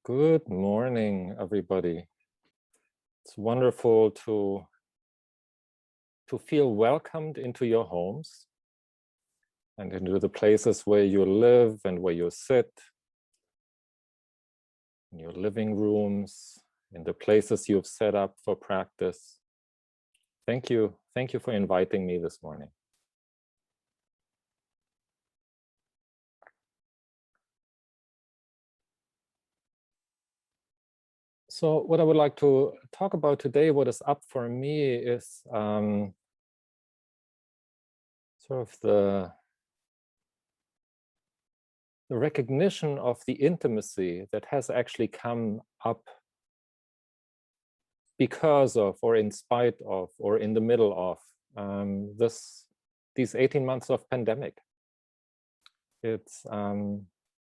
Good morning, everybody. It's wonderful to feel welcomed into your homes and into the places where you live and where you sit, in your living rooms, in the places you've set up for practice. Thank you. Thank you for inviting me this morning. So what I would like to talk about today, what is up for me is sort of the recognition of the intimacy that has actually come up because of, or in spite of, or in the middle of these 18 months of pandemic. It's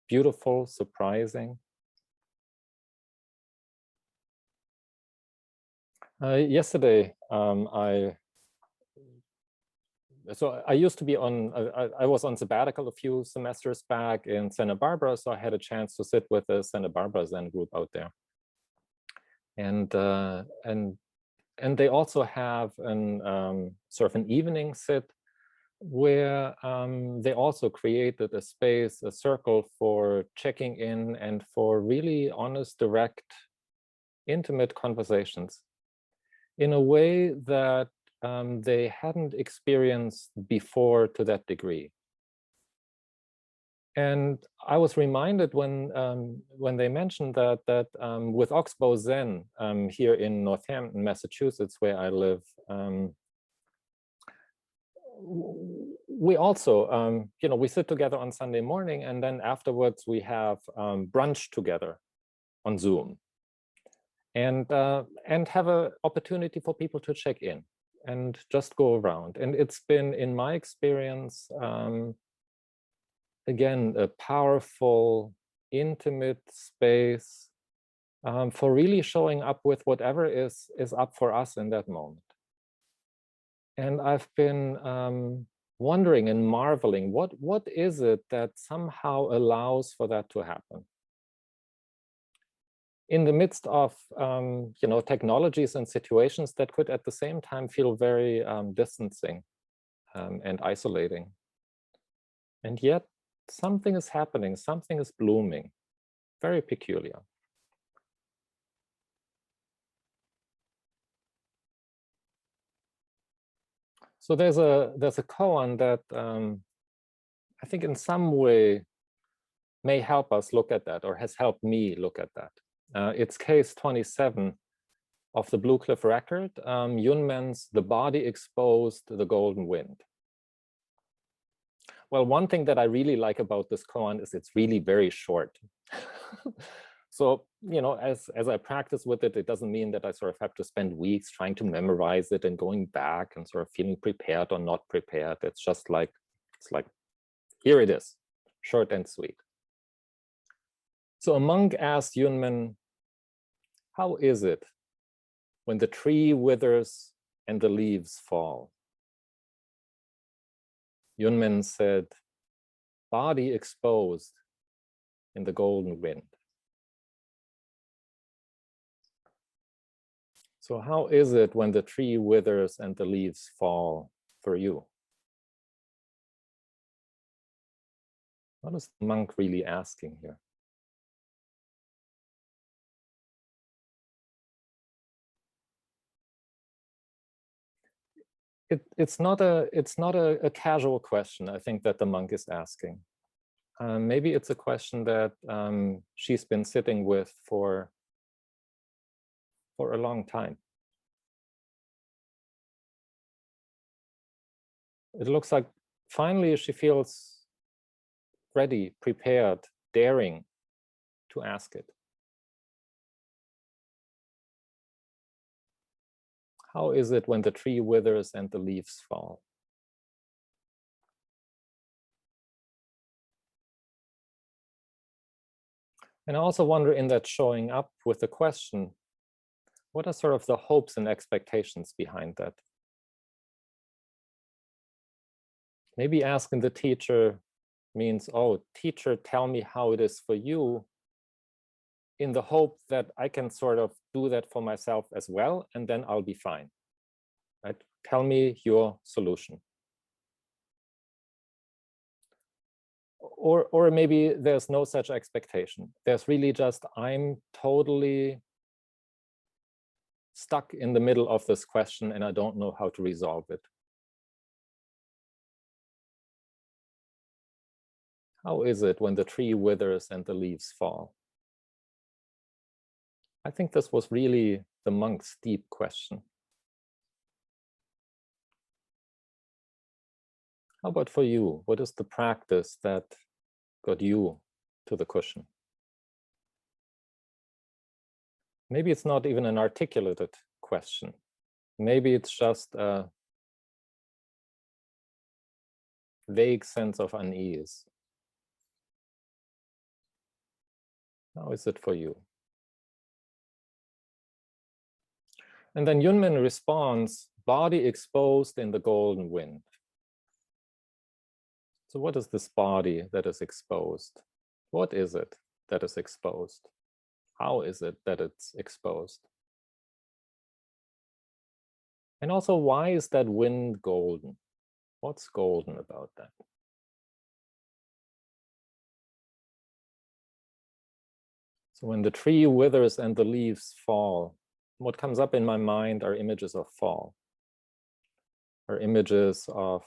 beautiful, surprising. Yesterday, I used to be on, I was on sabbatical a few semesters back in Santa Barbara, so I had a chance to sit with the Santa Barbara Zen group out there. And they also have an sort of an evening sit where they also created a space, a circle for checking in and for really honest, direct, intimate conversations in a way that they hadn't experienced before to that degree. And I was reminded when they mentioned that with Oxbow Zen here in Northampton, Massachusetts, where I live, we also, we sit together on Sunday morning, and then afterwards we have brunch together on Zoom, and have an opportunity for people to check in and just go around. And it's been, in my experience, again, a powerful, intimate space for really showing up with whatever is up for us in that moment. And I've been wondering and marveling, what is it that somehow allows for that to happen? In the midst of technologies and situations that could at the same time feel very distancing and isolating. And yet something is happening, something is blooming, very peculiar. So there's a koan that I think in some way may help us look at that, or has helped me look at that. It's case 27 of the Blue Cliff Record, Yunmen's "The Body Exposed, the Golden Wind." Well, one thing that I really like about this koan is it's really very short. So, as I practice with it, it doesn't mean that I sort of have to spend weeks trying to memorize it and going back and sort of feeling prepared or not prepared. It's just like, here it is, short and sweet. So a monk asked Yunmen, "How is it when the tree withers and the leaves fall?" Yunmen said, "Body exposed in the golden wind." So how is it when the tree withers and the leaves fall for you? What is the monk really asking here? It's not a casual question, I think, that the monk is asking. Maybe it's a question that she's been sitting with for a long time. It looks like finally she feels ready, prepared, daring to ask it. How is it when the tree withers and the leaves fall? And I also wonder, in that showing up with the question, what are sort of the hopes and expectations behind that? Maybe asking the teacher means, "Oh, teacher, tell me how it is for you." in the hope that I can sort of do that for myself as well, and then I'll be fine. Right? Tell me your solution. Or maybe there's no such expectation. There's really just, I'm totally stuck in the middle of this question and I don't know how to resolve it. How is it when the tree withers and the leaves fall? I think this was really the monk's deep question. How about for you? What is the practice that got you to the cushion? Maybe it's not even an articulated question. Maybe it's just a vague sense of unease. How is it for you? And then Yunmen responds, body exposed in the golden wind. So what is this body that is exposed? What is it that is exposed? How is it that it's exposed? And also, why is that wind golden? What's golden about that? So when the tree withers and the leaves fall, what comes up in my mind are images of fall, are images of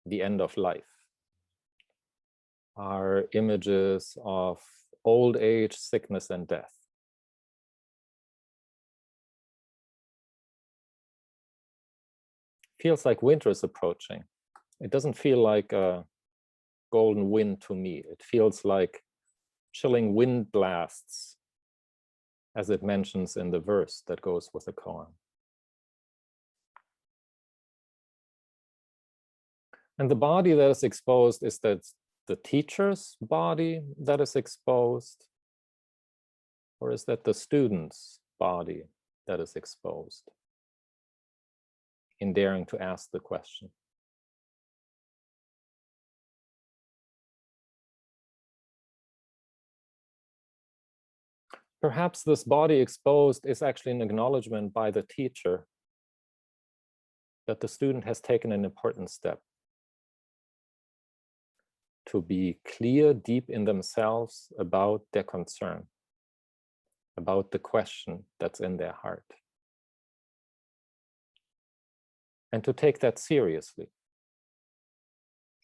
the end of life, are images of old age, sickness, and death. Feels like winter is approaching. It doesn't feel like a golden wind to me. It feels like chilling wind blasts, as it mentions in the verse that goes with the koan. And the body that is exposed, is that the teacher's body that is exposed? Or is that the student's body that is exposed in daring to ask the question? Perhaps this body exposed is actually an acknowledgement by the teacher that the student has taken an important step to be clear deep in themselves about their concern, about the question that's in their heart. And to take that seriously,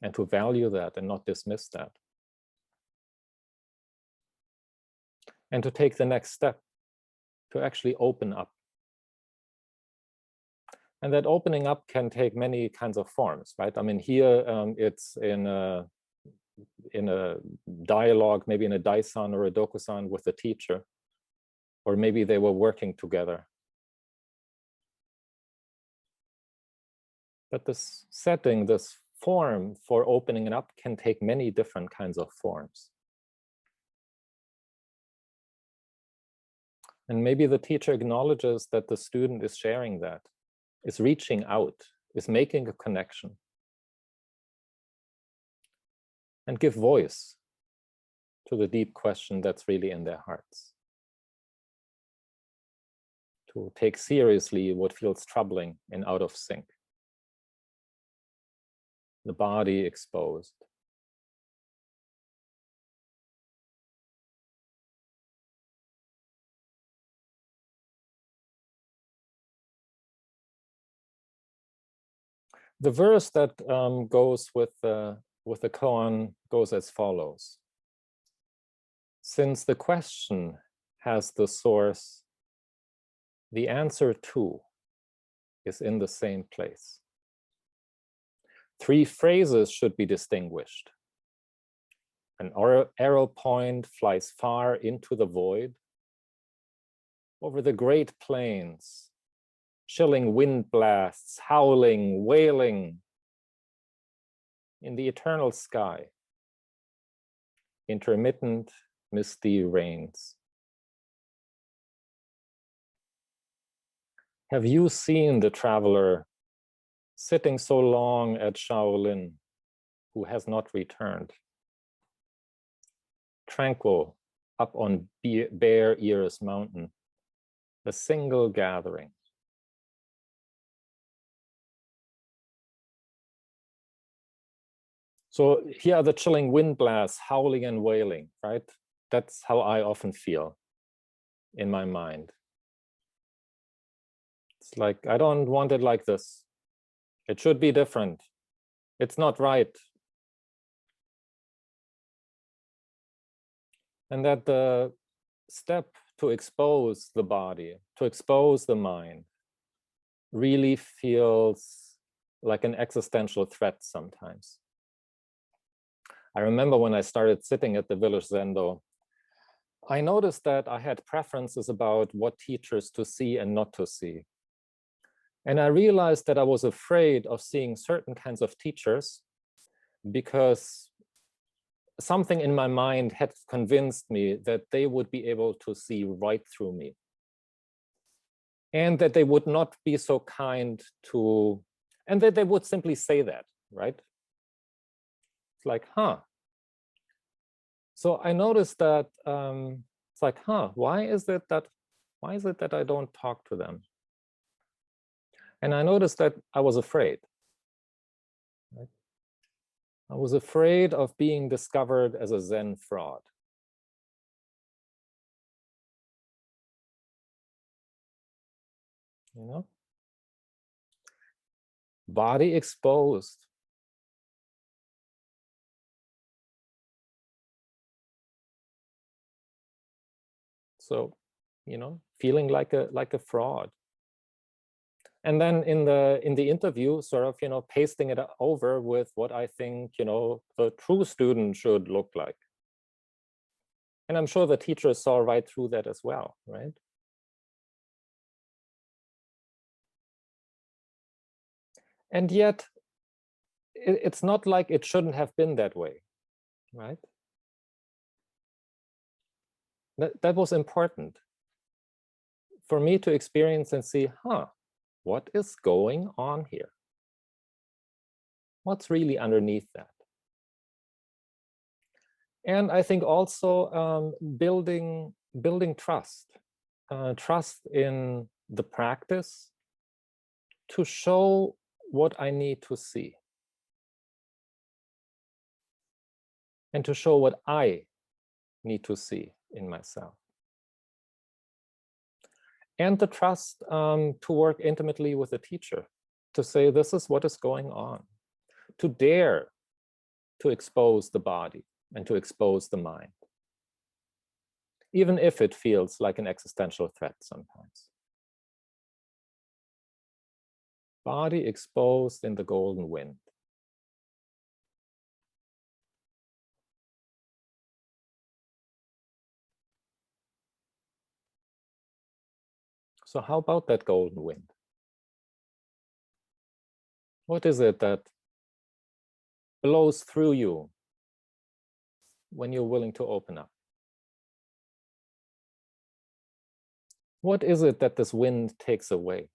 and to value that and not dismiss that. And to take the next step, to actually open up. And that opening up can take many kinds of forms, right? I mean, here it's in a dialogue, maybe in a daisan or a dokusan with the teacher, or maybe they were working together. But this setting, this form for opening it up can take many different kinds of forms. And maybe the teacher acknowledges that the student is sharing that, is reaching out, is making a connection. And give voice to the deep question that's really in their hearts. To take seriously what feels troubling and out of sync. The body exposed. The verse that goes with the koan goes as follows. Since the question has the source, the answer too is in the same place. 3 phrases should be distinguished. An arrow point flies far into the void. Over the great plains, chilling wind blasts, howling, wailing. In the eternal sky, intermittent, misty rains. Have you seen the traveler sitting so long at Shaolin who has not returned? Tranquil, up on Bear Ears Mountain, a single gathering. So here are the chilling wind blasts howling and wailing, right? That's how I often feel in my mind. It's like, I don't want it like this. It should be different. It's not right. And that the step to expose the body, to expose the mind, really feels like an existential threat sometimes. I remember when I started sitting at the Village Zendo, I noticed that I had preferences about what teachers to see and not to see. And I realized that I was afraid of seeing certain kinds of teachers because something in my mind had convinced me that they would be able to see right through me. And that they would not be so kind to, and that they would simply say that, right? It's like, huh. So I noticed that it's like, huh, why is it that I don't talk to them? And I noticed that I was afraid. Right? I was afraid of being discovered as a Zen fraud. You know? Body exposed. So, you know, feeling like a fraud. And then in the interview, sort of, you know, pasting it over with what I think, you know, the true student should look like. And I'm sure the teachers saw right through that as well, right? And yet, it's not like it shouldn't have been that way, right? That was important for me to experience and see, huh, what is going on here? What's really underneath that? And I think also building trust, trust in the practice to show what I need to see. And to show what I need to see in myself. And the trust to work intimately with a teacher, to say, this is what is going on. To dare to expose the body and to expose the mind. Even if it feels like an existential threat sometimes. Body exposed in the golden wind. So how about that golden wind? What is it that blows through you when you're willing to open up? What is it that this wind takes away?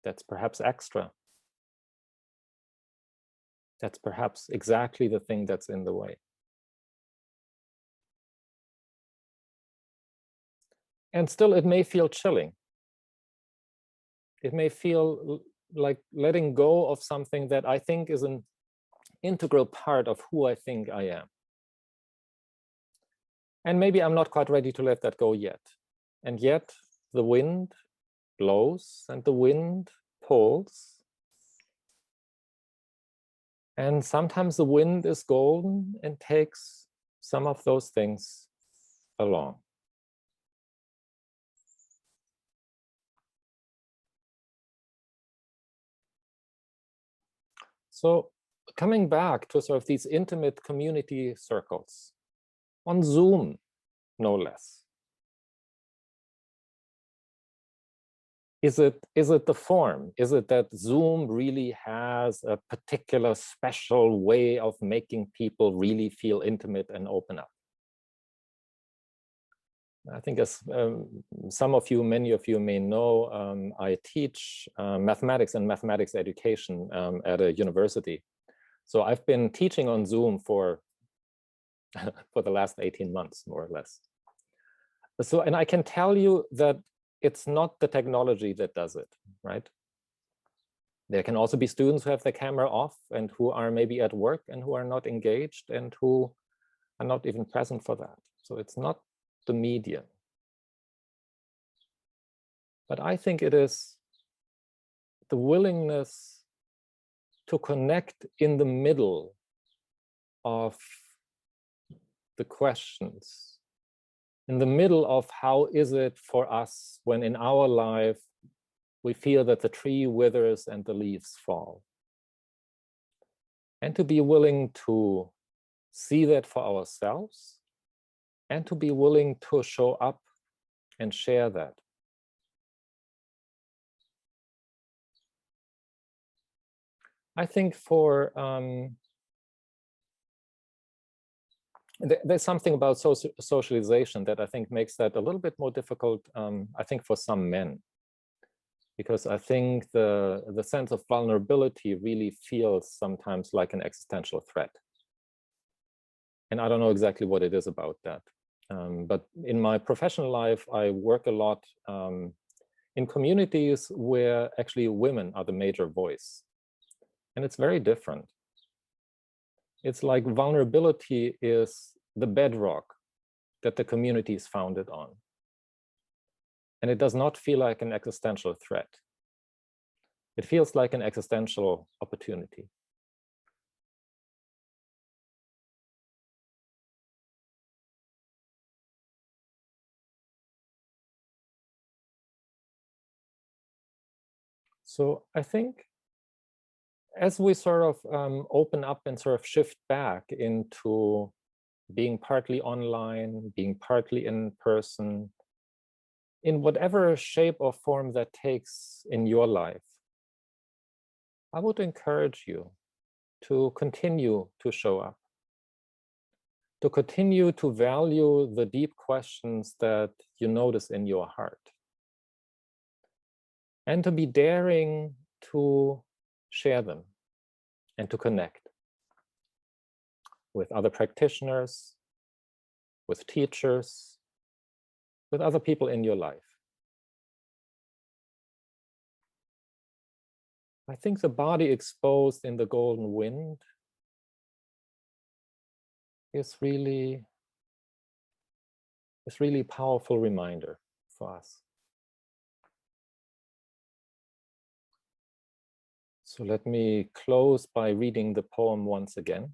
That's perhaps extra. That's perhaps exactly the thing that's in the way. And still, it may feel chilling. It may feel like letting go of something that I think is an integral part of who I think I am. And maybe I'm not quite ready to let that go yet. And yet the wind blows and the wind pulls. And sometimes the wind is golden and takes some of those things along. So coming back to sort of these intimate community circles, on Zoom, no less. Is it the form? Is it that Zoom really has a particular special way of making people really feel intimate and open up? I think as some of you, many of you may know, I teach mathematics and mathematics education at a university. So I've been teaching on Zoom for for the last 18 months, more or less. So, and I can tell you that it's not the technology that does it, right? There can also be students who have their camera off and who are maybe at work and who are not engaged and who are not even present for that. So it's not the medium. But I think it is the willingness to connect in the middle of the questions, in the middle of how is it for us when in our life we feel that the tree withers and the leaves fall. And to be willing to see that for ourselves and to be willing to show up and share that. I think for, there's something about socialization that I think makes that a little bit more difficult, I think for some men. Because I think the sense of vulnerability really feels sometimes like an existential threat. And I don't know exactly what it is about that. But in my professional life, I work a lot in communities where actually women are the major voice. And it's very different. It's like vulnerability is the bedrock that the community is founded on. And it does not feel like an existential threat. It feels like an existential opportunity. So I think as we sort of open up and sort of shift back into being partly online, being partly in person, in whatever shape or form that takes in your life, I would encourage you to continue to show up, to continue to value the deep questions that you notice in your heart, and to be daring to share them and to connect with other practitioners, with teachers, with other people in your life. I think the body exposed in the golden wind is really a powerful reminder for us. So let me close by reading the poem once again.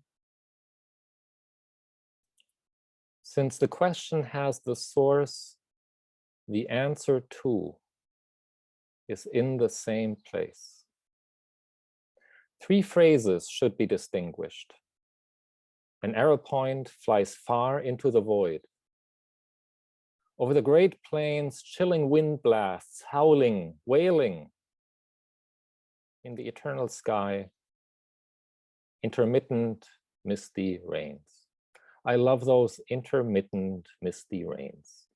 Since the question has the source, the answer too is in the same place. 3 phrases should be distinguished. An arrow point flies far into the void. Over the great plains, chilling wind blasts, howling, wailing. In the eternal sky, intermittent, misty rains. I love those intermittent, misty rains.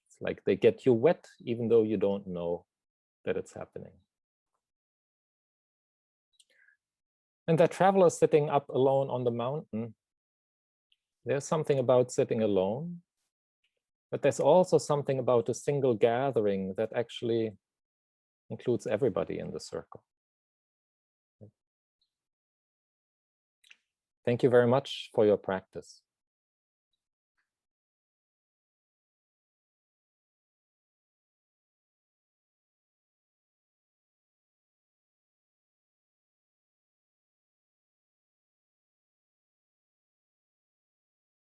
It's like they get you wet, even though you don't know that it's happening. And that traveler sitting up alone on the mountain, there's something about sitting alone, but there's also something about a single gathering that actually includes everybody in the circle. Thank you very much for your practice.